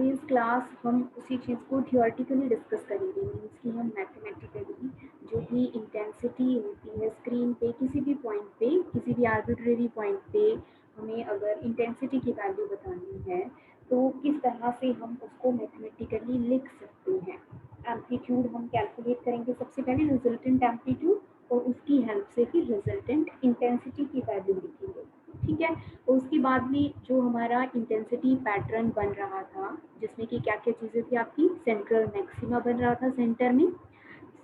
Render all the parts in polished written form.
Today's class हम उसी चीज़ को थियोरेटिकली डिस्कस करेंगे, मीन्स कि हम मैथमेटिकली जो भी इंटेंसिटी होती है स्क्रीन पे किसी भी पॉइंट पे, किसी भी आर्बिट्रेरी पॉइंट पे हमें अगर इंटेंसिटी की वैल्यू बतानी है तो किस तरह से हम उसको मैथमेटिकली लिख सकते हैं। एम्पलीट्यूड हम कैलकुलेट करेंगे सबसे पहले, रिजल्टेंट एम्पलीट्यूड, और उसकी हेल्प से फिर रिजल्टेंट इंटेंसिटी की वैल्यू लिखेंगे। ठीक है। और उसके बाद में जो हमारा इंटेंसिटी पैटर्न बन रहा था जिसमें कि क्या क्या चीज़ें थी आपकी, सेंट्रल मैक्सिमा बन रहा था सेंटर में,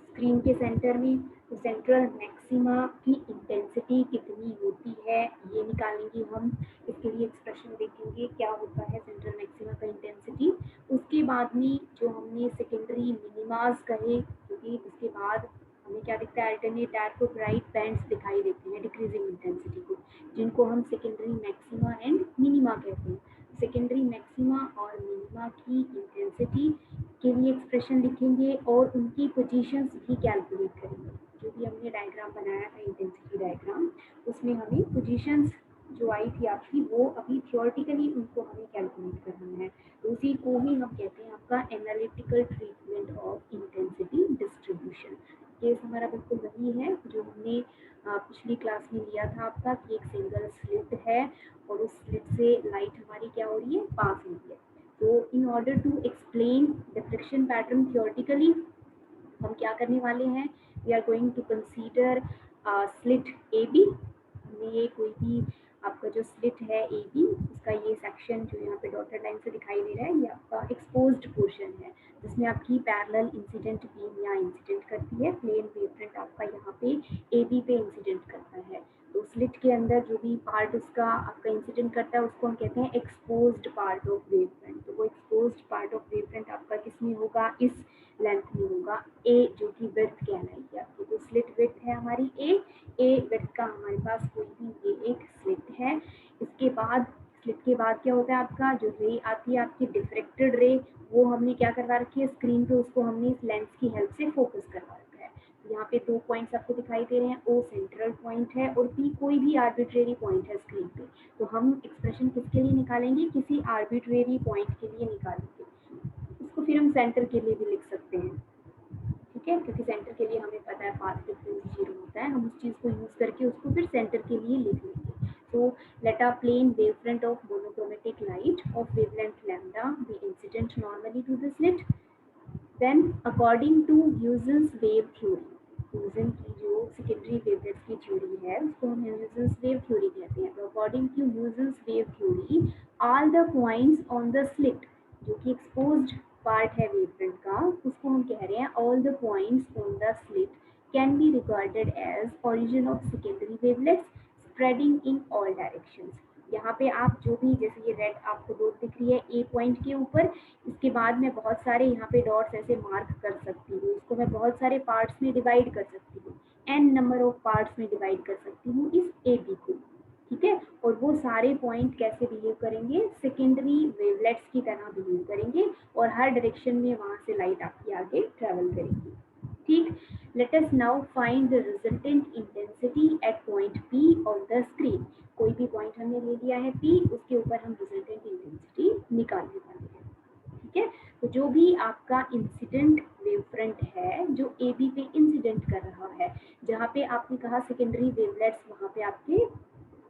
स्क्रीन के सेंटर में। तो सेंट्रल मैक्सिमा की इंटेंसिटी कितनी होती है ये निकालेंगे हम। इसके लिए एक्सप्रेशन देखेंगे क्या होता है सेंट्रल मैक्सिमा का इंटेंसिटी। उसके बाद में जो हमने सेकेंडरी मिनिमाज कहे, क्योंकि उसके बाद हमें क्या दिखता है, अल्टरनेट डार्क और ब्राइट बैंड्स दिखाई देते हैं डिक्रीजिंग इंटेंसिटी को, जिनको हम सेकेंडरी मैक्सिमा एंड मिनिमा कहते हैं। सेकेंडरी मैक्सिमा और मिनिमा की इंटेंसिटी के लिए एक्सप्रेशन लिखेंगे और उनकी पोजीशंस भी कैलकुलेट करेंगे। जो भी हमने डायग्राम बनाया था इंटेंसिटी डायग्राम, उसमें हमें पोजीशंस जो आई थी आपकी वो अभी थियोरेटिकली उनको हमें कैलकुलेट करना है। तो उसी को ही हम कहते हैं आपका analytical treatment of intensity distribution. Case हमारा बिल्कुल वही है जो हमने पिछली क्लास में लिया था आपका, कि एक सिंगल स्लिट है और उस स्लिट से लाइट हमारी क्या हो रही है, पास हो रही है। तो in order to explain diffraction pattern theoretically हम क्या करने वाले हैं, we are going to consider slit A B. ये कोई भी आपका जो स्लिट है ए बी, उसका ये सेक्शन जो यहाँ पे डॉटेड लाइन से दिखाई दे रहा है, ये आपका एक्सपोज्ड पोर्शन है जिसमें आपकी पैरेलल इंसिडेंट बीम यहाँ इंसिडेंट करती है, प्लेन वेवफ्रंट आपका यहाँ पे ए बी पे इंसिडेंट करता है। तो स्लिट के अंदर जो भी पार्ट उसका आपका इंसिडेंट करता है उसको हम कहते हैं एक्सपोज्ड पार्ट ऑफ वेवफ्रंट। तो वो एक्सपोज्ड पार्ट ऑफ वेवफ्रंट आपका किसमें होगा, इस लेंथ में होगा, ए जो कि विड्थ कहलाएगी आपकी। तो स्लिट विड्थ है हमारी ए विड्थ का हमारे पास कोई भी ये एक स्लिट है। इसके बाद स्लिट के बाद क्या होता है आपका, जो रे आती है आपकी डिफ्रेक्टेड रे, वो हमने क्या करवा रखी है स्क्रीन पे, उसको हमने इस लेंस की हेल्प से फोकस करवा रखा है। यहाँ पे 2 पॉइंट्स आपको दिखाई दे रहे हैं, ओ सेंट्रल पॉइंट है और पी कोई भी आर्बिट्रेरी पॉइंट है स्क्रीन पे। तो हम एक्सप्रेशन किसके लिए निकालेंगे, किसी आर्बिट्रेरी पॉइंट के लिए निकालेंगे। उसको फिर हम सेंटर के लिए भी लिख सकते हैं। ठीक है, क्योंकि सेंटर के लिए हमें पता है पाथ डिफरेंस 0 होता है, हम उस चीज़ को यूज़ करके उसको फिर सेंटर के लिए लिख लेंगे। So let a plane wavefront of monochromatic light of wavelength lambda be incident normally to the slit. Then according to Huygens wave theory, ह्यूजेन की जो सेकेंडरी वेवलेट्स की थ्योरी है उसको हम ह्यूजेंस वेव थ्योरी कहते हैं। तो according to Huygens wave theory, all the points on the slit, जो कि एक्सपोज्ड पार्ट है वेवफ्रंट का, उसको हम कह रहे हैं all the points on the slit can be regarded as origin of secondary wavelets spreading in all directions. यहाँ पे आप जो भी, जैसे ये रेड आपको डॉट दिख रही है ए पॉइंट के ऊपर, इसके बाद मैं बहुत सारे यहाँ पे डॉट्स ऐसे मार्क कर सकती हूँ, इसको मैं बहुत सारे पार्ट्स में डिवाइड कर सकती हूँ, एन नंबर ऑफ पार्ट्स में डिवाइड कर सकती हूँ इस ए बी को। ठीक है, और वो सारे पॉइंट कैसे बिहेव करेंगे, सेकेंडरी वेवलेट्स की तरह बिहेव करेंगे और हर डायरेक्शन में वहां से लाइट आपकी आगे ट्रेवल करेगी। ठीक, let us now find the resultant intensity at point P on the screen। कोई भी पॉइंट हमने ले लिया है P, उसके ऊपर हम रिजल्टेंट इंटेंसिटी निकालने वाले हैं। ठीक है, तो जो भी आपका इंसिडेंट वेवफ्रंट है जो ए बी पे इंसिडेंट कर रहा है, जहाँ पे आपने कहा सेकेंडरी वेवलेट्स वहाँ पे आपके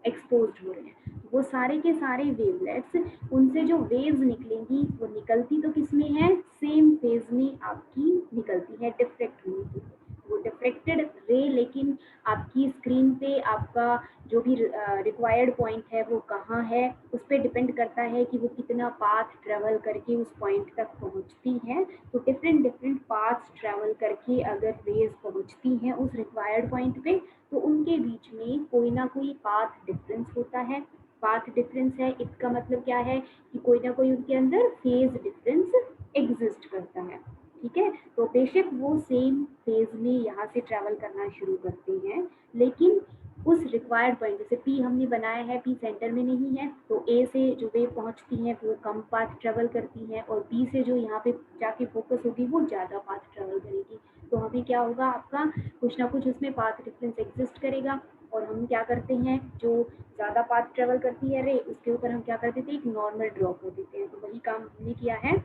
एक्सपोज्ड हो रहे हैं, वो सारे के सारे वेवलेट्स, उनसे जो वेव्स निकलेंगी वो निकलती तो किस में है, सेम फेज में आपकी निकलती है डिफ्रेक्ट होने के लिए। वो डिफ्रेक्टेड रे लेकिन आपकी स्क्रीन पे आपका जो भी रिक्वायर्ड पॉइंट है वो कहाँ है, उस पर डिपेंड करता है कि वो कितना पाथ ट्रेवल करके उस पॉइंट तक पहुँचती है। तो डिफरेंट डिफरेंट पाथ्स ट्रेवल करके अगर रेज पहुँचती हैं उस रिक्वायर्ड पॉइंट पे, तो उनके बीच में कोई ना कोई पाथ डिफरेंस होता है। पाथ डिफरेंस है, इसका मतलब क्या है कि कोई ना कोई उनके अंदर फेज डिफरेंस एग्जिस्ट करता है। ठीक है, तो बेशक वो सेम फेज में यहाँ से ट्रैवल करना शुरू करते हैं, लेकिन उस रिक्वायर्ड पॉइंट, जैसे पी हमने बनाया है, पी सेंटर में नहीं है, तो ए से जो वेव पहुँचती है वो कम पाथ ट्रेवल करती है और बी से जो यहाँ पे जाके फोकस होगी वो ज़्यादा पाथ ट्रेवल करेगी। तो हमें क्या होगा, आपका कुछ ना कुछ उसमें पाथ डिफरेंस एग्जिस्ट करेगा। और हम क्या करते हैं, जो ज़्यादा पाथ ट्रेवल करती है रे उसके ऊपर हम क्या कर देते हैं, एक नॉर्मल ड्रॉ कर देते हैं। तो वही काम हमने किया है।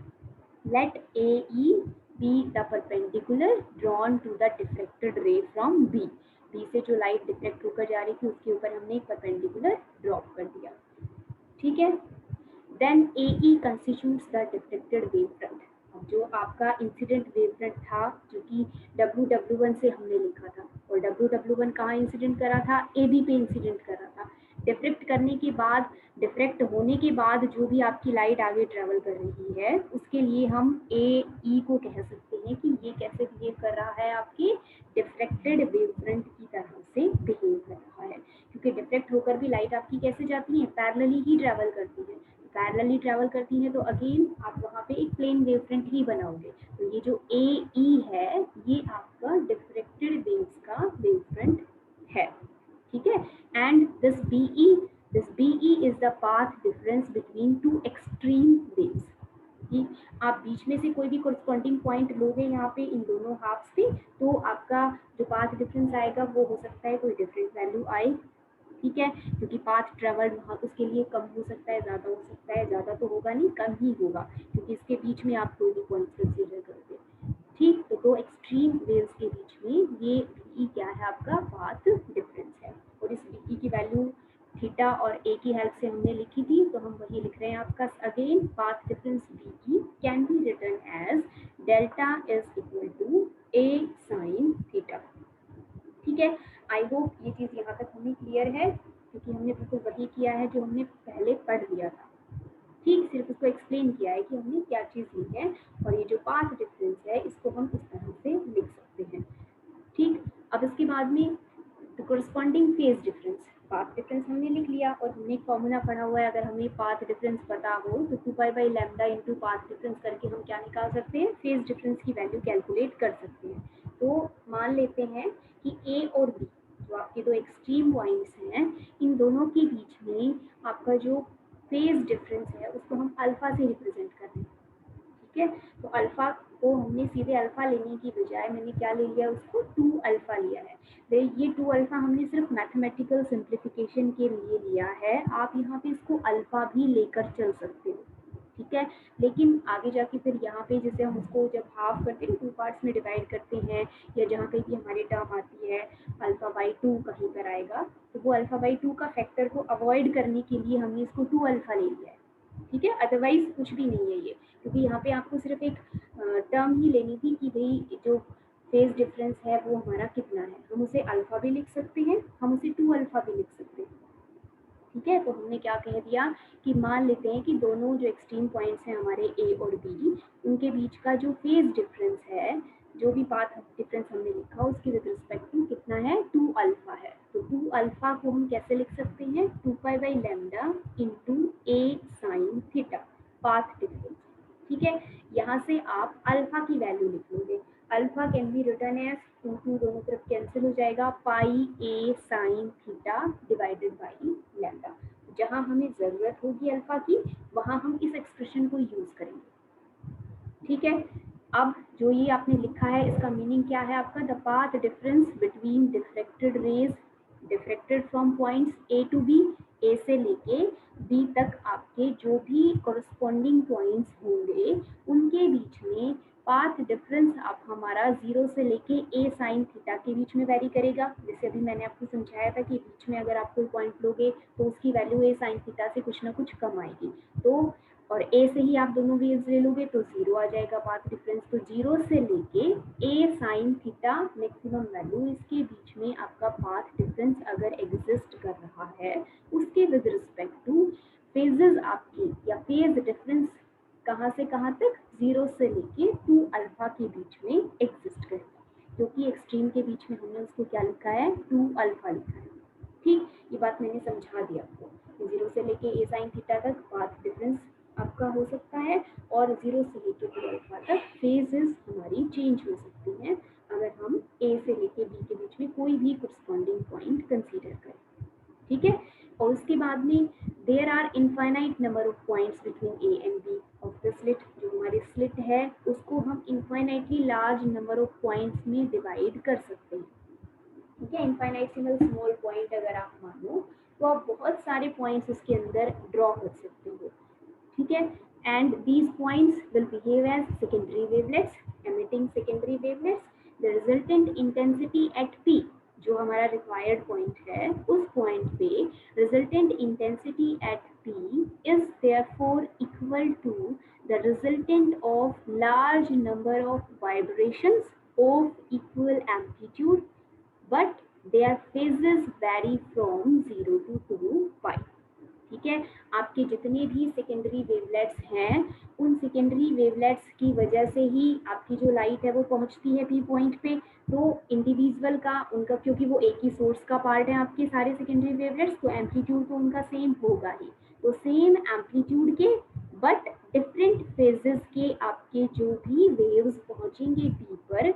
Let A E be the perpendicular drawn to the diffracted ray from B. B से जो लाइट डिफ्रेक्ट होकर जा रही थी उसके ऊपर हमने एक परपेंडिकुलर ड्रॉप कर दिया। ठीक है। Then A E constitutes the diffracted wave front. अब जो आपका इंसिडेंट वेव फ्रंट था जो कि W1 से हमने लिखा था, और W1 कहाँ इंसिडेंट करा था, ए बी पे इंसिडेंट करा था। डिफ्रेक्ट करने के बाद, डिफ्रेक्ट होने के बाद जो भी आपकी लाइट आगे ट्रेवल कर रही है उसके लिए हम ए ई को कह सकते हैं कि ये कैसे बिहेव कर रहा है, आपके डिफ्रेक्टेड वेव फ्रंट की तरह से बिहेव कर रहा है। क्योंकि डिफ्रेक्ट होकर भी लाइट आपकी कैसे जाती है, पैरेलली ही ट्रेवल करती है। पैरेलली ट्रेवल करती है तो अगेन आप वहाँ पे एक प्लेन वेव फ्रंट ही बनाओगे। तो ये जो ए ई है ये आपका डिफ्रेक्टेड वेव्स का वेव फ्रंट है। ठीक है। And this BE is the path difference between two extreme waves. कि आप बीच में से कोई भी कोरस्पॉन्डिंग पॉइंट लोगे यहाँ पे इन दोनों हाफ्स पे, तो आपका जो पाथ डिफरेंस आएगा वो हो सकता है कोई डिफरेंट वैल्यू आए। ठीक है। क्योंकि पाथ ट्रेवल्ड वहाँ उसके लिए कम हो सकता है, ज़्यादा हो सकता है, ज़्यादा तो होगा नहीं, कम ही होगा, क्योंकि इसके बीच में आप कोई भी पॉइंट कंसीडर करते हैं। ठीक। तो दो एक्सट्रीम वेव्स के बीच में ये बीई क्या है, आपका पाथ डिफरेंस है। और इस बीई की वैल्यू थीटा और ए की हेल्प से हमने लिखी थी, तो हम वही लिख रहे हैं आपका again. Path difference BE can be written as delta is equal to A sine theta. ठीक है। आई होप ये चीज़ यहाँ तक हमें क्लियर है, क्योंकि हमने बिल्कुल वही किया है जो हमने पहले पढ़ लिया था। ठीक। सिर्फ उसको एक्सप्लेन किया है कि हमने क्या चीज़ ली है, और ये जो पाथ डिफरेंस है इसको हम इस तरह से लिख सकते हैं। ठीक। अब इसके बाद में corresponding phase difference. Path difference हमने लिख लिया और हमने एक फॉर्मूला पढ़ा हुआ है, अगर हमें पाथ डिफरेंस पता हो तो 2π/λ इंटू पाथ डिफरेंस करके हम क्या निकाल सकते हैं, फेज डिफरेंस की वैल्यू कैलकुलेट कर सकते हैं। तो मान लेते हैं कि ए और बी जो आपके दो एक्सट्रीम पॉइंट्स हैं, इन दोनों के बीच में आपका जो फेज डिफरेंस है उसको हम अल्फा से रिप्रेजेंट कर रहे हैं। ठीक है। तो अल्फा को हमने सीधे अल्फा लेने की बजाय मैंने क्या ले लिया, उसको 2 अल्फा लिया है। ये 2 अल्फा हमने सिर्फ मैथमेटिकल सिंप्लीफिकेशन के लिए लिया है, आप यहाँ पे इसको अल्फा भी लेकर चल सकते हो। ठीक है। लेकिन आगे जाके फिर यहाँ पे जैसे हम उसको जब हाफ करते हैं, 2 पार्ट्स में डिवाइड करते हैं, या जहाँ कहीं भी हमारी टर्म आती है अल्फा/2 कहीं पर आएगा, तो वो अल्फा/2 का फैक्टर को अवॉइड करने के लिए हमने इसको 2 अल्फा ले लिया है। ठीक है। अदरवाइज कुछ भी नहीं है ये, क्योंकि यहाँ पे आपको सिर्फ एक टर्म ही लेनी थी कि भाई जो फेज डिफरेंस है वो हमारा कितना है। हम उसे अल्फा भी लिख सकते हैं, हम उसे 2 अल्फा भी लिख सकते हैं। ठीक है। तो हमने क्या कह दिया कि मान लेते हैं कि दोनों जो एक्सट्रीम पॉइंट्स हैं हमारे ए और बी, उनके बीच का जो फेज डिफरेंस है, जो भी पाथ डिफरेंस हमने लिखा उसकी विद रिस्पेक्ट टू कितना है, 2 अल्फा है। तो 2 अल्फा को हम कैसे लिख सकते हैं, 2π/λ इंटू ए साइन थीटा, पाथ डिफरेंस। ठीक है। यहाँ से आप अल्फा की वैल्यू लिख लोगे। Alpha can be written as 2 दोनों तरफ कैंसिल हो जाएगा, pi A sine theta divided by lambda. जहाँ हमें ज़रूरत होगी अल्फा की वहाँ हम इस एक्सप्रेशन को यूज़ करेंगे। ठीक है। अब जो ये आपने लिखा है इसका मीनिंग क्या है आपका, the path difference between diffracted rays diffracted from points A to B, A से लेके बी तक आपके जो भी कोरस्पॉन्डिंग पॉइंट्स होंगे उनके बीच में पाथ डिफरेंस आप हमारा 0 से लेके ए साइन थीटा के बीच में वेरी करेगा। जैसे अभी मैंने आपको समझाया था कि बीच में अगर आप कोई पॉइंट लोगे तो उसकी वैल्यू ए साइन थीटा से कुछ ना कुछ कम आएगी। तो और ए से ही आप दोनों वेव्स ले लोगे तो 0 आ जाएगा पाथ डिफरेंस। तो 0 से लेके ए साइन थीटा मैक्सिमम वैल्यू, इसके बीच में आपका पाथ डिफरेंस अगर एग्जिस्ट कर रहा है उसके विद रिस्पेक्ट टू फेजेस आपकी, या फेज डिफरेंस कहाँ से कहाँ तक, 0 से लेके 2 अल्फा के बीच में एग्जिस्ट करेगा, क्योंकि एक्सट्रीम के बीच में हमने उसको क्या लिखा है, 2 अल्फा लिखा है। ठीक। ये बात मैंने समझा दी आपको। 0 से लेके ए साइन थीटा तक पाथ डिफरेंस आपका हो सकता है, और 0 से लेके 2 अल्फा तक फेजेस हमारी चेंज हो सकती हैं अगर हम ए से लेके बी के बीच में कोई भी कोरस्पॉन्डिंग पॉइंट कंसीडर करें। ठीक है। और उसके बाद में there are infinite number of points between A and B of the slit. जो हमारी स्लिट है उसको हम infinitely large number of points में डिवाइड कर सकते हैं। ठीक है। इनफाइनाइटेसिमल स्मॉल पॉइंट अगर आप मानो तो आप बहुत सारे पॉइंट्स उसके अंदर ड्रॉ कर सकते हो, ठीक है। And these points will behave as secondary wavelets emitting secondary wavelets. The resultant intensity at P, जो हमारा रिक्वायर्ड पॉइंट है, उस पॉइंट पे resultant intensity at P is therefore equal to the resultant of large number of vibrations of equal amplitude, but their phases vary from 0 to 2 pi। ठीक है। आपके जितने भी सेकेंडरी वेवलेट्स हैं, उन सेकेंडरी वेवलेट्स की वजह से ही आपकी जो लाइट है वो पहुंचती है पी पॉइंट पे। तो इंडिविजुअल का उनका, क्योंकि वो एक ही सोर्स का पार्ट है आपके सारे सेकेंडरी वेवलेट्स, तो एम्पलीट्यूड तो उनका सेम होगा ही। तो सेम एम्पलीट्यूड के बट डिफरेंट फेजेस के आपके जो भी वेव्स पहुंचेंगे पी पर,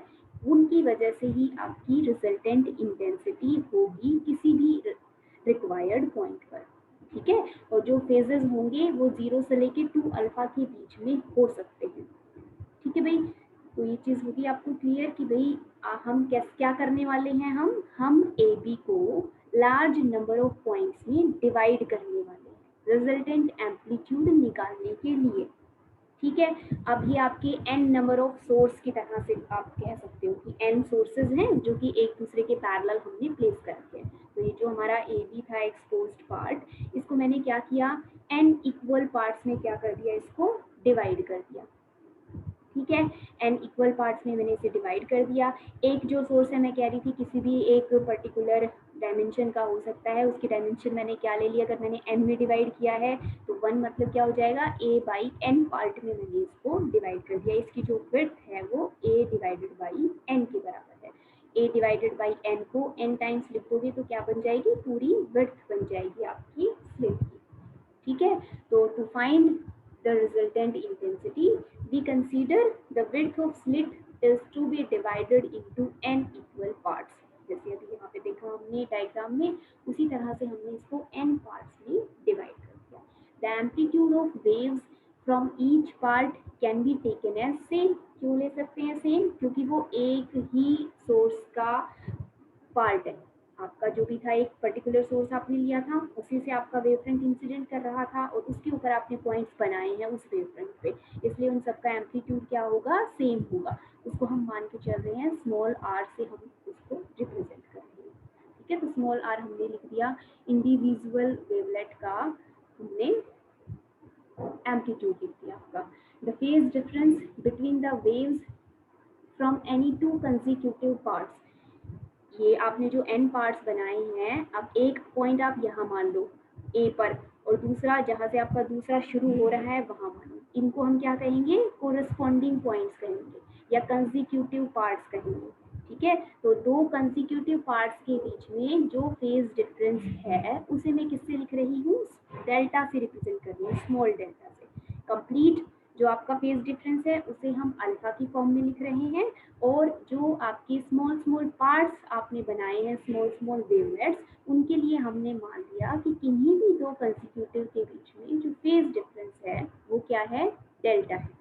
उनकी वजह से ही आपकी रिजल्टेंट इंटेंसिटी होगी किसी भी रिक्वायर्ड पॉइंट पर। ठीक है। और जो फेजेस होंगे वो 0 से लेके 2 अल्फा के बीच में हो सकते हैं। ठीक है भाई। तो ये चीज होगी आपको क्लियर कि भाई हम क्या करने वाले हैं, हम ए बी को लार्ज नंबर ऑफ पॉइंट्स में डिवाइड करने वाले हैं रिजल्टेंट एम्पलीट्यूड निकालने के लिए। ठीक है। अब ये आपके एन नंबर ऑफ सोर्स की तरह से आप कह सकते हो कि एन सोर्सेज हैं जो कि एक दूसरे के पैरेलल हमने प्लेस कर रखे हैं। तो ये जो हमारा ए बी था एक्सपोज्ड पार्ट, इसको मैंने क्या किया, एन इक्वल पार्ट्स में क्या कर दिया, इसको डिवाइड कर दिया। ठीक है। एन इक्वल पार्ट्स में मैंने इसे डिवाइड कर दिया। एक जो सोर्स है, मैं कह रही थी किसी भी एक पर्टिकुलर डायमेंशन का हो सकता है, उसकी डायमेंशन मैंने क्या ले लिया, अगर मैंने एन में डिवाइड किया है तो वन मतलब क्या हो जाएगा, ए बाई एन पार्ट में मैंने इसको डिवाइड कर दिया। इसकी जो विड्थ है वो ए डिवाइडेड बाई एन के बराबर है। ए डिवाइडेड बाई एन को एन टाइम्स लिखोगे तो क्या बन जाएगी, पूरी विड्थ बन जाएगी आपकी स्लिट की। ठीक है। तो to find the resultant intensity we consider the width of slit is to be divided into n equal parts। जैसे अभी यहाँ पे देखा हमने डायग्राम में, उसी तरह से हमने इसको n पार्ट्स में डिवाइड कर दिया। The amplitude of waves from each part can be taken as same। क्यों ले सकते हैं सेम, क्योंकि वो एक ही सोर्स का पार्ट है। आपका जो भी था, एक पर्टिकुलर सोर्स आपने लिया था, उसी से आपका वेव फ्रंट इंसिडेंट कर रहा था और उसके ऊपर आपने पॉइंट्स बनाए हैं उस वेव फ्रंट पे, इसलिए उन सबका एम्पलीट्यूड क्या होगा, सेम होगा। उसको हम मान के चल रहे हैं स्मॉल आर से हम उसको रिप्रेजेंट कर रहे हैं। ठीक है। तो स्मॉल आर हमने लिख दिया इंडिविजुअल वेवलेट का, हमने एम्पलीट्यूड लिख दिया आपका। The phase difference between the waves from any two consecutive parts, ये आपने जो एन पार्ट्स बनाए हैं, अब एक पॉइंट आप यहाँ मान लो ए पर, और दूसरा जहाँ से आपका दूसरा शुरू हो रहा है वहाँ मानो, इनको हम क्या कहेंगे, कोरस्पॉन्डिंग पॉइंट्स कहेंगे या कंसेक्यूटिव पार्ट्स कहेंगे। ठीक है। तो दो कंसेक्यूटिव पार्ट्स के बीच में जो फेज डिफरेंस है उसे मैं किससे लिख रही हूँ, डेल्टा से रिप्रेजेंट कर रही हूँ, स्मॉल डेल्टा से। कंप्लीट जो आपका फेज डिफरेंस है उसे हम अल्फा की फॉर्म में लिख रहे हैं, और जो आपके स्मॉल स्मॉल पार्ट्स आपने बनाए हैं, स्मॉल स्मॉल वेवलेट्स, उनके लिए हमने मान लिया कि किन्हीं भी दो कंसेक्यूटिव के बीच में जो फेज डिफरेंस है वो क्या है, डेल्टा है।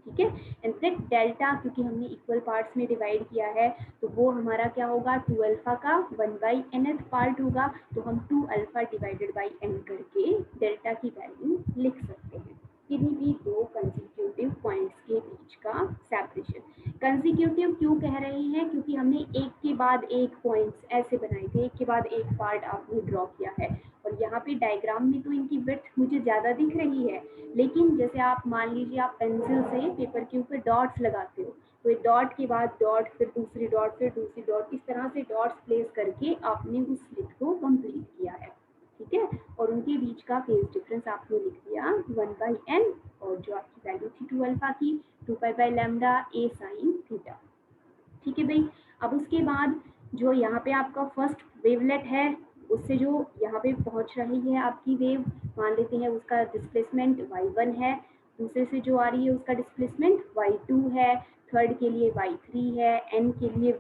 ठीक है। इनफैक्ट डेल्टा क्योंकि हमने इक्वल पार्ट्स में डिवाइड किया है, तो वो हमारा क्या होगा, 2 अल्फा का 1 बाई nth पार्ट होगा। तो हम 2 अल्फा डिवाइडेड बाई n करके डेल्टा की वैल्यू लिख सकते हैं किन्हीं भी दो कंसेक्यूटिव पॉइंट्स के बीच का सेपरेशन। कंसेक्यूटिव क्यों कह रहे हैं, क्योंकि हमने एक के बाद एक पॉइंट्स ऐसे बनाए थे, एक के बाद एक पार्ट आपने ड्रॉ किया है, और यहाँ पे डायग्राम में तो इनकी विड्थ मुझे ज़्यादा दिख रही है, लेकिन जैसे आप मान लीजिए आप पेंसिल से पेपर के ऊपर डॉट्स लगाते हो, तो एक डॉट के बाद डॉट, फिर दूसरी डॉट, फिर दूसरी डॉट, इस तरह से डॉट्स प्लेस करके आपने उस स्लिट को कंप्लीट किया है। ठीक है। और उनके बीच का फेज डिफरेंस आपने लिख दिया 1 बाई एन, और जो आपकी वैल्यू थी 2 अल्फा की, 2 pi by lambda A sine theta. ठीक है भाई। अब उसके बाद जो यहाँ पे आपका फर्स्ट वेवलेट है, उससे जो यहाँ पे पहुँच रही है आपकी वेव, मान लेते हैं उसका डिस्प्लेसमेंट y1 है, दूसरे से जो आ रही है उसका डिस्प्लेसमेंट y2 है, थर्ड के लिए y3 है, n के लिए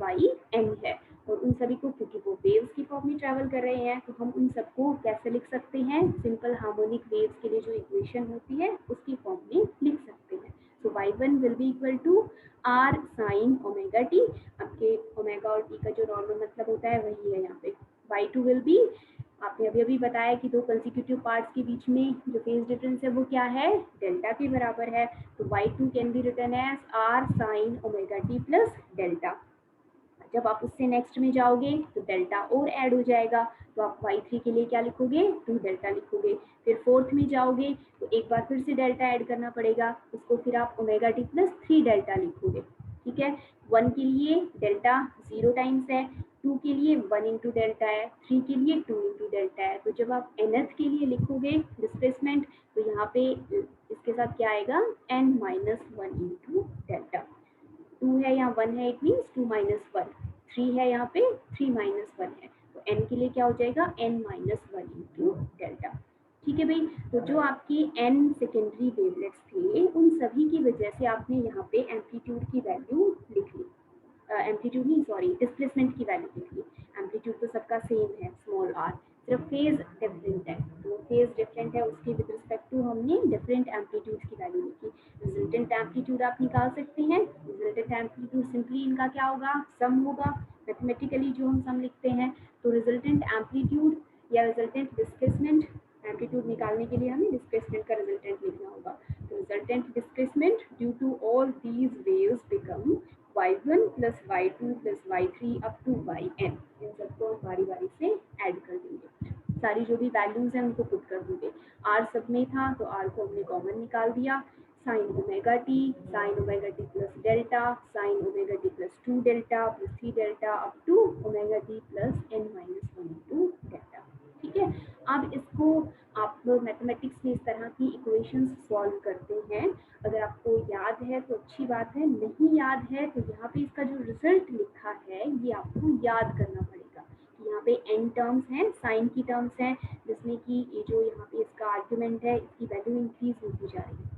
yn है, और उन सभी को, क्योंकि वो वेव्स की फॉर्म में ट्रैवल कर रहे हैं, तो हम उन सबको कैसे लिख सकते हैं, सिंपल हार्मोनिक वेव्स के लिए जो इक्वेशन होती है उसकी फॉर्म में लिख सकते हैं। So y1 will be equal to R sine omega T, आपके ओमेगा और टी का जो नॉर्मल मतलब होता है वही है यहाँ पे। बाई टू विल बी, आपने अभी अभी बताया कि दो कंसिक्यूटिव पार्ट्स के बीच में जो फेज डिफरेंस है वो क्या है, डेल्टा के बराबर है। तो y two can be written as R sine omega T plus delta. जब आप उससे नेक्स्ट में जाओगे तो डेल्टा और ऐड हो जाएगा, तो आप y3 के लिए क्या लिखोगे, 2 डेल्टा लिखोगे। फिर फोर्थ में जाओगे तो एक बार फिर से डेल्टा ऐड करना पड़ेगा, उसको फिर आप ओमेगा टी प्लस 3 डेल्टा लिखोगे। ठीक है, 1 के लिए डेल्टा 0 टाइम्स है, 2 के लिए 1 इंटू डेल्टा है, 3 के लिए 2 इंटू डेल्टा है। तो जब आप nth के लिए लिखोगे डिस्प्लेसमेंट, तो यहाँ पे इसके साथ क्या आएगा, n माइनस 1 इंटू डेल्टा। 2 है यहाँ 1 है, इट मीन्स 2 माइनस 1। 3 है यहाँ पे 3 माइनस 1 है, तो n के लिए क्या हो जाएगा, n माइनस 1 इंटू डेल्टा। ठीक है भाई, तो जो आपकी n सेकेंडरी वेवलेट्स थे उन सभी की वजह से आपने यहाँ पे एम्पलीट्यूड की वैल्यू लिख ली, एम्पलीट्यूड नहीं सॉरी डिस्प्लेसमेंट की वैल्यू लिख ली। एम्पलीट्यूड तो सबका सेम है स्मॉल आर, सिर्फ फेज डिफरेंट है, तो फेज डिफरेंट है उसके विद रिस्पेक्ट टू हमने डिफरेंट एम्पलीट्यूड की वैल्यू लिखी। रिजल्टेंट एम्पलीट्यूड आप निकाल सकते हैं, रिजल्टेंट एम्पलीट्यूड सिंपली इनका क्या होगा, सम होगा। मैथमेटिकली जो हम सम लिखते हैं, तो रिजल्टेंट एम्पलीट्यूड या रिजल्टेंट डिस्प्लेसमेंट, एम्पलीट्यूड निकालने के लिए हमें डिस्प्लेसमेंट का रिजल्टेंट लिखना होगा। तो resultant displacement due to all these waves become y1 plus y2 plus y3 up to yn। इन सबको हम बारी बारी से ऐड कर देंगे, सारी जो भी वैल्यूज हैं उनको पुट कर देंगे। r सब में था तो r को हमने कॉमन निकाल दिया, sine omega T plus delta sine omega T plus 2 delta plus 3 delta up to omega T plus n minus 1 into delta. ठीक है, अब इसको आप लोग मैथमेटिक्स में इस तरह की इक्वेशंस सॉल्व करते हैं। अगर आपको याद है तो अच्छी बात है, नहीं याद है तो यहाँ पे इसका जो रिजल्ट लिखा है ये आपको याद करना पड़ेगा। यहाँ पे n टर्म्स हैं, साइन की टर्म्स हैं, जिसमें कि ये जो यहाँ पे इसका आर्ग्यूमेंट है इसकी वैल्यू इंक्रीज होती जा रही है।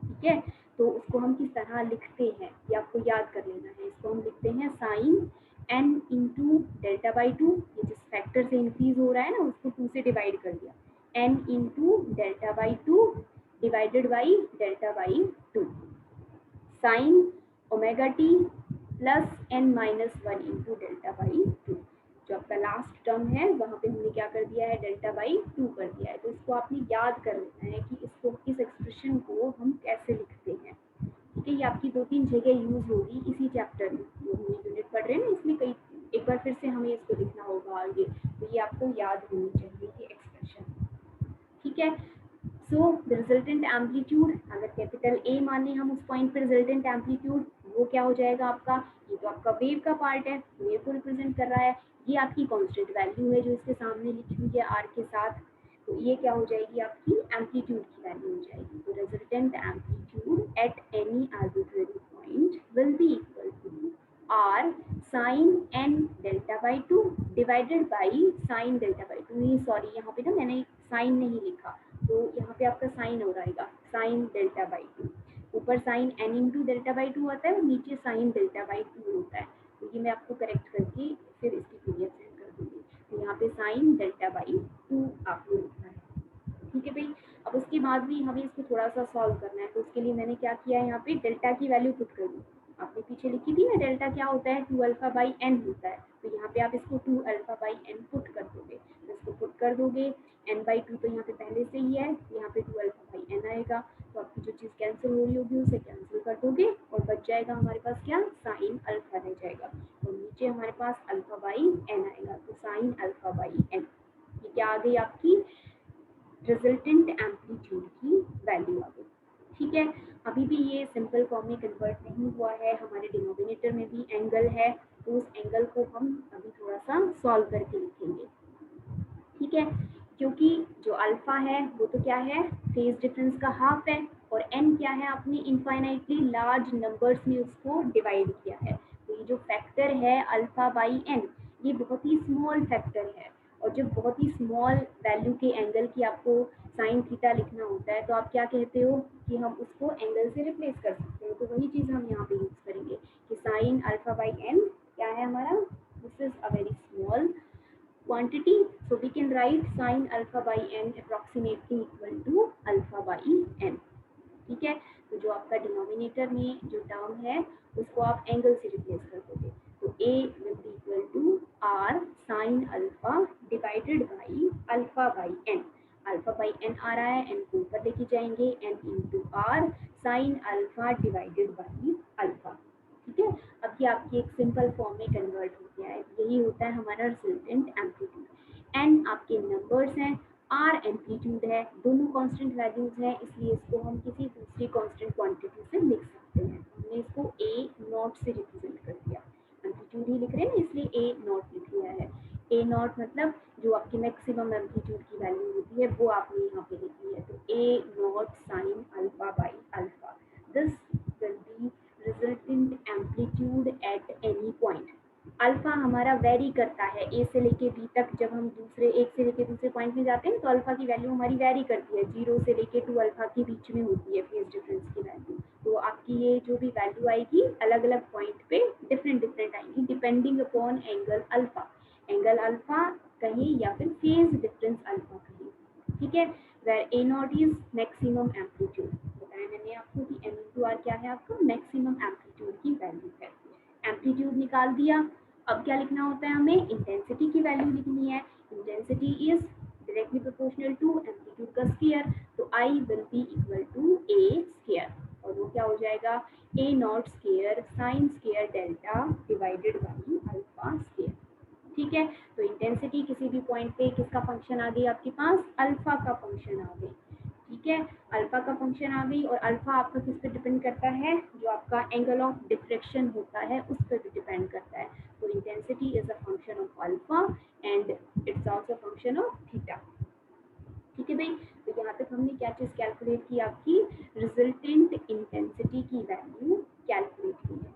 ठीक है, तो उसको हम किस तरह लिखते हैं ये आपको याद कर लेना है। इसको हम लिखते हैं sine n into delta by two, ये जिस फैक्टर से इंक्रीज हो रहा है ना उसको 2 से डिवाइड कर दिया, n into delta by two divided by delta by to, sign omega T plus n minus 1 into delta by to. जो आपका लास्ट टर्म है वहाँ पे हमने क्या कर दिया है, डेल्टा बाई टू कर दिया है। तो इसको आपने याद कर लेना है कि इसको, इस एक्सप्रेशन को हम कैसे लिखते हैं। ठीक है, ये आपकी 2-3 जगह यूज होगी इसी चैप्टर में, जो हम यूनिट पढ़ रहे हैं ना इसमें कई, एक बार फिर से हमें इसको लिखना होगा आगे, तो ये आपको याद होनी चाहिए ये एक्सप्रेशन। ठीक है, सो द रिजल्टेंट एम्पलीट्यूड, अगर कैपिटल ए माने हम उस पॉइंट पे रिजल्टेंट एम्पलीट्यूड, वो क्या हो जाएगा आपका, ये तो आपका वेव का पार्ट है, वेव को रिप्रेजेंट कर रहा है। ये आपकी कांस्टेंट वैल्यू है जो इसके सामने लिखी हुई है आर के साथ, तो ये क्या हो जाएगी, आपकी एम्पलीट्यूड की वैल्यू हो जाएगी। तो resultant amplitude at any arbitrary point will be equal to R sine N delta by two divided by sine delta by two. ये सॉरी यहाँ पे ना मैंने साइन नहीं लिखा, तो यहाँ पे आपका साइन हो रहेगा साइन डेल्टा बाई टू, ऊपर sine N into delta by two आता है और नीचे साइन डेल्टा बाई टू होता है। तो ये मैं आपको करेक्ट करके फिर इसकी पीडीएफ सेंड कर दूंगी। तो यहाँ पे साइन डेल्टा बाई टू आपको लिखना है। ठीक है भाई, अब उसके बाद भी हमें इसको थोड़ा सा सॉल्व करना है, तो उसके लिए मैंने क्या किया है, यहाँ पे डेल्टा की वैल्यू पुट कर दी। आपने पीछे लिखी थी ना डेल्टा क्या होता है, 2 अल्फा बाई एन होता है, तो यहाँ पे आप इसको 2 अल्फा बाई एन पुट कर दोगे। तो इसको पुट कर दोगे, एन बाई टू तो यहाँ पे पहले से ही है, यहाँ पे 2 अल्फा बाई एन आएगा, तो आपकी जो चीज़ कैंसिल हो रही होगी उसे कैंसिल कर दोगे और बच जाएगा हमारे पास क्या, साइन अल्फा रह जाएगा, और नीचे हमारे पास अल्फा बाई एन आएगा, तो साइन अल्फा बाई एन। ये क्या आ गई आपकी रिजल्टेंट एम्पलीट्यूड की वैल्यू आ गई। ठीक है, अभी भी ये सिंपल फॉर्म में कन्वर्ट नहीं हुआ है, हमारे डिनोमिनेटर में भी एंगल है, तो उस एंगल को हम अभी थोड़ा सा सॉल्व करके लिखेंगे। ठीक है, क्योंकि जो अल्फा है वो तो क्या है, फेज डिफरेंस का हाफ है, और एन क्या है, आपने इनफाइनाइटली लार्ज नंबर्स में उसको डिवाइड किया है। तो ये जो फैक्टर है अल्फा बाई एन, ये बहुत ही स्मॉल फैक्टर है, और जब बहुत ही स्मॉल वैल्यू के एंगल की आपको साइन थीटा लिखना होता है तो आप क्या कहते हो कि हम उसको एंगल से रिप्लेस कर सकते हैं। तो वही चीज़ हम यहाँ पे यूज करेंगे कि साइन अल्फा बाई एन क्या है हमारा, this is a very small quantity, so we can write sin alpha by n approximately equal to alpha by n। ठीक है, तो जो आपका डिनोमिनेटर डिनोमिनेटर में जो टर्म है उसको आप एंगल से रिप्लेस कर दोगे, तो A will be equal to R sine alpha divided by alpha by N. Alpha by N आ रहा है, एन को ऊपर लेके जाएंगे, N into R sine alpha divided by alpha. ठीक है, अब ये आपकी एक सिंपल फॉर्म में कन्वर्ट हो गया है। यही होता है हमारा रिजल्टेंट एम्पलीट्यूड। एन आपके नंबर्स हैं, आर एम्पलीट्यूड है, दोनों कांस्टेंट वैल्यूज हैं, इसलिए इसको हम किसी दूसरी कांस्टेंट क्वांटिटी से लिख सकते हैं। हमने इसको ए नॉट से रिप्रेजेंट कर दिया, एम्पलीट्यूड ही लिख रहे हैं इसलिए ए नॉट लिख लिया है। ए नॉट मतलब जो आपकी मैक्सिमम एम्पलीट्यूड की वैल्यू होती है वो आपने यहाँ पे लिखी है, तो A not sine alpha by alpha, this will be resultant amplitude at any point. Alpha हमारा वेरी करता है ए से लेके बी तक, जब हम दूसरे एक से लेके दूसरे पॉइंट में जाते हैं तो अल्फा की वैल्यू हमारी वेरी करती है, 0 से लेके 2 अल्फा के बीच में होती है फेज डिफरेंस की वैल्यू। तो आपकी ये जो भी वैल्यू आएगी अलग अलग पॉइंट पे डिफरेंट आएगी depending upon angle alpha, angle alpha कहीं या फिर फेज डिफरेंस अल्फा कहीं। ठीक है, where A nought is maximum amplitude, बताया मैंने आपको कि एम इंटू आर क्या है, आपका मैक्सिमम एम्पलीट्यूड की वैल्यू है। एम्पलीट्यूड निकाल दिया, अब क्या लिखना होता है हमें, इंटेंसिटी की वैल्यू लिखनी है। Intensity is directly proportional to amplitude का स्क्वायर, तो I will be equal to A square, और वो क्या हो जाएगा, A not square sine square delta divided by alpha square. ठीक है, तो इंटेंसिटी किसी भी पॉइंट पे किसका फंक्शन आ गई आपके पास, अल्फा का फंक्शन आ गई। ठीक है, अल्फा का फंक्शन आ गई, और अल्फा आपका किस पे डिपेंड करता है, जो आपका एंगल ऑफ डिफ्रेक्शन होता है उस पर भी डिपेंड करता है। तो intensity is a function of alpha and it's also function of theta. ठीक है भाई, तो यहाँ तक हमने क्या चीज कैलकुलेट की, आपकी रिजल्टेंट इंटेंसिटी की वैल्यू कैलकुलेट की है।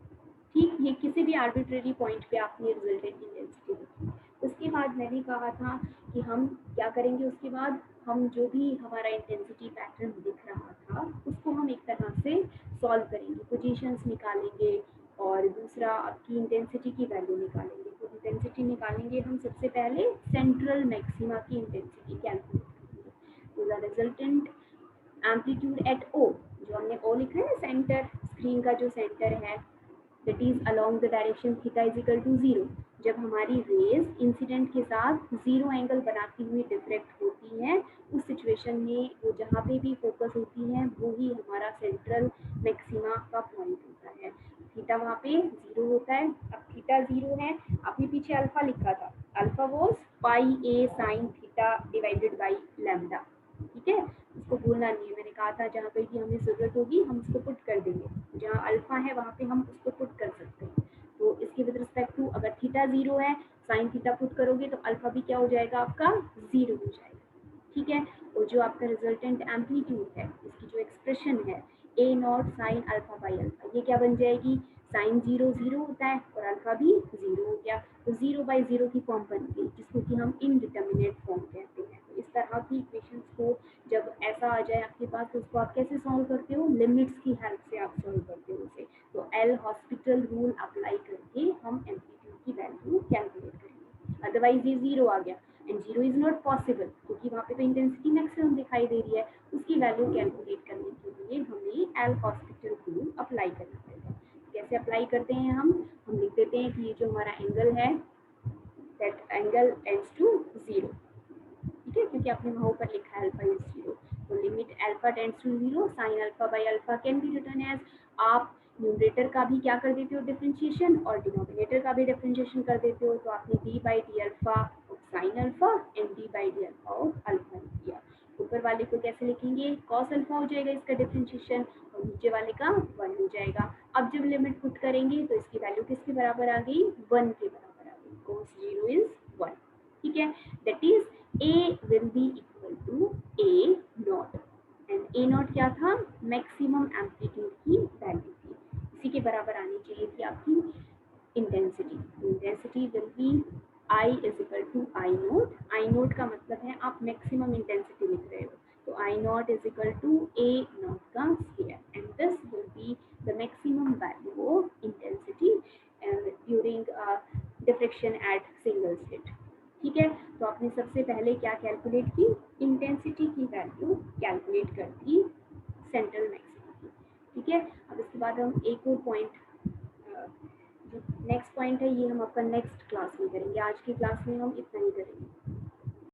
ठीक, ये किसी भी आर्बिट्रेरी पॉइंट पे आपने रिजल्टेंट इंटेंसिटी लिखी। उसके बाद मैंने कहा था कि हम क्या करेंगे, उसके बाद हम जो भी हमारा इंटेंसिटी पैटर्न दिख रहा था उसको हम एक तरह से सॉल्व करेंगे, पोजीशंस निकालेंगे और दूसरा आपकी इंटेंसिटी की वैल्यू निकालेंगे। तो इंटेंसिटी निकालेंगे हम सबसे पहले सेंट्रल मैक्सिमा की इंटेंसिटी कैलकुलेट करेंगे। तो द रिजल्टेंट एम्पलीट्यूड एट ओ, जो हमने ओ लिखा है ना, सेंटर स्क्रीन का जो सेंटर है, that is along the direction theta is equal to 0। जब हमारी रेज इंसिडेंट के साथ 0 एंगल बनाती हुई डिफ्रेक्ट होती हैं, उस सिचुएशन में वो जहाँ पे भी फोकस होती है वो ही हमारा सेंट्रल मैक्सिमा का पॉइंट होता है। थीटा वहाँ पे 0 होता है। अब थीटा 0 है, आपने पीछे अल्फा लिखा था, alpha was pi A sine theta divided by lambda. ठीक है, उसको भूलना नहीं है, मैंने कहा था जहाँ पे भी हमें जरूरत होगी हम उसको पुट कर देंगे, जहाँ अल्फा है वहाँ पे हम उसको पुट कर सकते हैं। तो इसके विद रिस्पेक्ट टू अगर थीटा 0 है, साइन थीटा पुट करोगे तो अल्फा भी क्या हो जाएगा, आपका 0 हो जाएगा। ठीक है, और जो आपका रिजल्टेंट एम्पलीट्यूड है, इसकी जो एक्सप्रेशन है A not sine alpha by alpha, ये क्या बन जाएगी, साइन 0 0 होता है और अल्फा भी 0 हो गया, तो 0 बाई 0 की फॉर्म बन गई, जिसको कि हम इनडिटर्मिनेट फॉर्म कहते हैं। तो इस तरह की इक्वेशंस को जब ऐसा आ जाए आपके पास तो उसको आप कैसे सॉल्व करते हो, लिमिट्स की हेल्प से आप सॉल्व करते हो उसे। तो एल हॉस्पिटल रूल अप्लाई करके हम एम्पलीट्यूड की वैल्यू कैलकुलेट करेंगे। अदरवाइज ये 0 आ गया एंड 0 इज नॉट पॉसिबल, क्योंकि वहाँ पे तो इंटेंसिटी मैक्सिमम दिखाई दे रही है, उसकी वैल्यू कैलकुलेट करने के लिए हमें एल हॉस्पिटल रूल अप्लाई करना पड़ेगा। कैसे अप्लाई करते हैं हम लिख देते हैं कि ये जो हमारा एंगल है दैट एंगल टेंड्स टू 0। ठीक है, क्योंकि आपने वहाँ ऊपर लिखा है अल्फा इज 0, तो limit alpha tends to 0 sine alpha by alpha can be written as, आप न्यूमरेटर का भी क्या कर देते हो डिफरेंशिएशन और डिनोमिनेटर का भी डिफरेंशिएशन कर देते हो, तो आपने D by D alpha of sine alpha and D by D alpha of alpha लिख दिया। ऊपर वाले को कैसे लिखेंगे, कॉस अल्फा हो जाएगा इसका डिफरेंशिएशन और नीचे वाले का 1 हो जाएगा। अब जब लिमिट पुट करेंगे तो इसकी वैल्यू किसके बराबर आ गई, 1 के बराबर आ गई, कॉस 0 इज 1। ठीक है, that is A will be equal to A naught and A naught क्या था, मैक्सिमम एम्पलीट्यूड की वैल्यू थी, इसी के बराबर आनी चाहिए थी आपकी intensity. Intensity will be I is equal to I naught। I naught का मतलब है आप मैक्सिमम इंटेंसिटी लिख रहे हो, तो I naught is equal to A naught का square and this will be the maximum value of intensity during diffraction at single slit। ठीक है, तो आपने सबसे पहले क्या कैलकुलेट की, इंटेंसिटी की वैल्यू कैलकुलेट कर दी सेंट्रल मैक्सिमा की। ठीक है। अब इसके बाद हम एक और पॉइंट, जो नेक्स्ट पॉइंट है ये हम आपका नेक्स्ट क्लास में करेंगे, आज की क्लास में हम इतना ही करेंगे।